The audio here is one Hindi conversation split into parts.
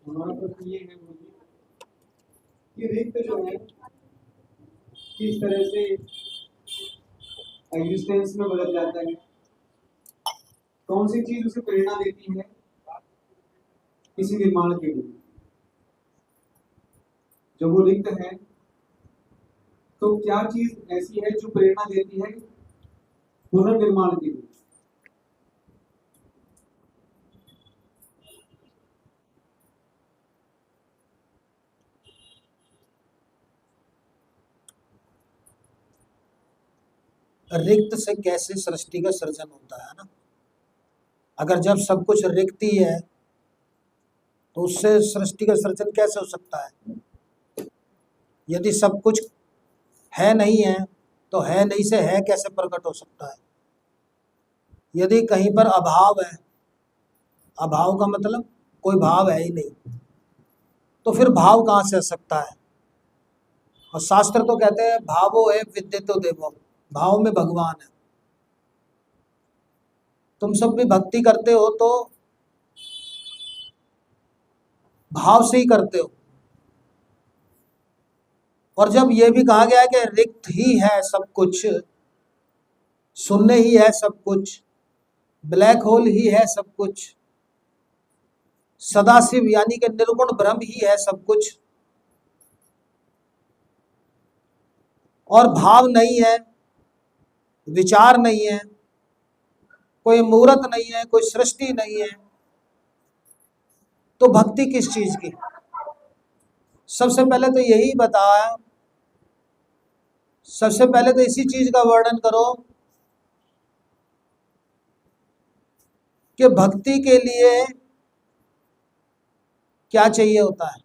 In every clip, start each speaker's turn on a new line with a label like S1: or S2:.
S1: हमारा प्रश्न ये है मुझे कि रिक्त जो है किस तरह से एग्जिस्टेंस में बदल जाता है, कौन सी चीज उसे प्रेरणा देती है किसी निर्माण के लिए। जब वो रिक्त है तो क्या चीज ऐसी है जो प्रेरणा देती है पुनर्निर्माण के लिए।
S2: रिक्त से कैसे सृष्टि का सृजन होता है ना। अगर जब सब कुछ रिक्त ही है तो उससे सृष्टि का सृजन कैसे हो सकता है। यदि सब कुछ है नहीं है तो है नहीं से है कैसे प्रकट हो सकता है। यदि कहीं पर अभाव है, अभाव का मतलब कोई भाव है ही नहीं, तो फिर भाव कहाँ से आ सकता है। और शास्त्र तो कहते हैं भावो है विद्यतो देवो, भाव में भगवान है। तुम सब भी भक्ति करते हो तो भाव से ही करते हो। और जब ये भी कहा गया है कि रिक्त ही है सब कुछ, शून्य ही है सब कुछ, ब्लैक होल ही है सब कुछ, सदाशिव यानी कि निर्गुण ब्रह्म ही है सब कुछ, और भाव नहीं है, विचार नहीं है, कोई मूर्त नहीं है, कोई सृष्टि नहीं है, तो भक्ति किस चीज की। सबसे पहले तो यही बताया, सबसे पहले तो इसी चीज का वर्णन करो कि भक्ति के लिए क्या चाहिए होता है।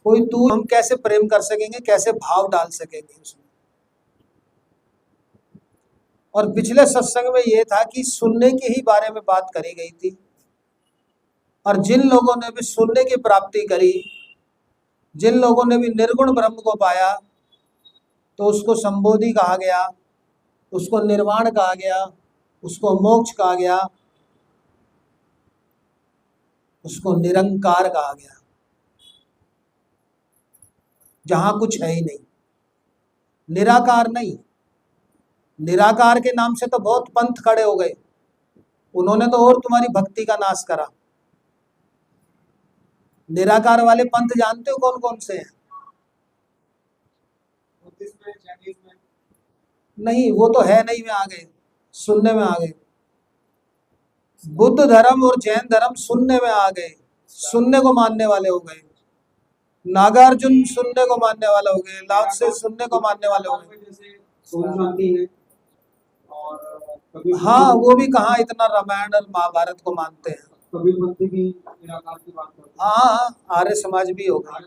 S2: कोई तू हम कैसे प्रेम कर सकेंगे, कैसे भाव डाल सकेंगे उसमें। और पिछले सत्संग में यह था कि सुनने के ही बारे में बात करी गई थी, और जिन लोगों ने भी सुनने की प्राप्ति करी, जिन लोगों ने भी निर्गुण ब्रह्म को पाया, तो उसको संबोधि कहा गया, उसको निर्वाण कहा गया, उसको मोक्ष कहा गया, उसको निरंकार कहा गया, जहां कुछ है ही नहीं। निराकार नहीं, निराकार के नाम से तो बहुत पंथ खड़े हो गए, उन्होंने तो और तुम्हारी भक्ति का नाश करा। निराकार वाले पंथ जानते हो कौन कौन से हैं। नहीं, वो तो है नहीं में आ गए, सुनने में आ गए। बुद्ध धर्म और जैन धर्म सुनने में आ गए, सुनने को मानने वाले हो गए। नागार्जुन सुनने को मानने वाले हो गए, लाओ से सुनने को मानने वाले हो गए। हाँ, वो भी कहाँ इतना रामायण और महाभारत को मानते हैं। हाँ, आर्य समाज भी हो गए,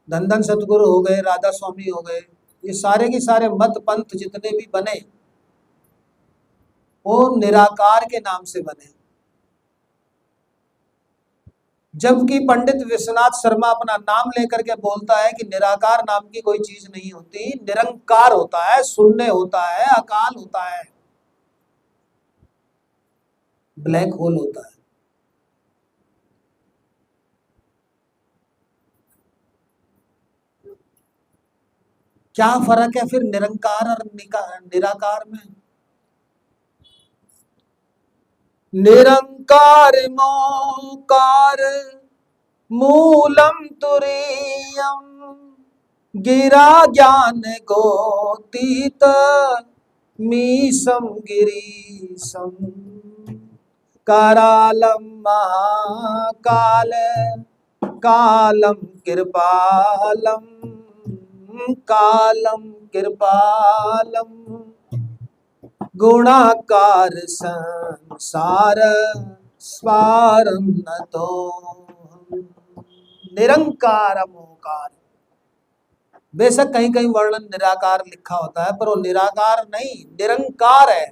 S2: धन सतगुरु हो गए, राधा स्वामी हो गए, ये सारे के सारे मत पंथ जितने भी बने वो निराकार के नाम से बने। जबकि पंडित विश्वनाथ शर्मा अपना नाम लेकर के बोलता है कि निराकार नाम की कोई चीज नहीं होती, निरंकार होता है, शून्य होता है, अकाल होता है, ब्लैक होल होता है। क्या फर्क है फिर निरंकार और निराकार में। निरंकार मोकार मूलम तुरीयम गिरा ज्ञान गोतीत मीसम गिरीशम करालम महाकाल कालम कृपालम कालम कृपालम गुणाकार संसार स्वारम न तो निरंकार मोकार। बेशक कहीं कहीं वर्णन निराकार लिखा होता है, पर वो निराकार नहीं, निरंकार है।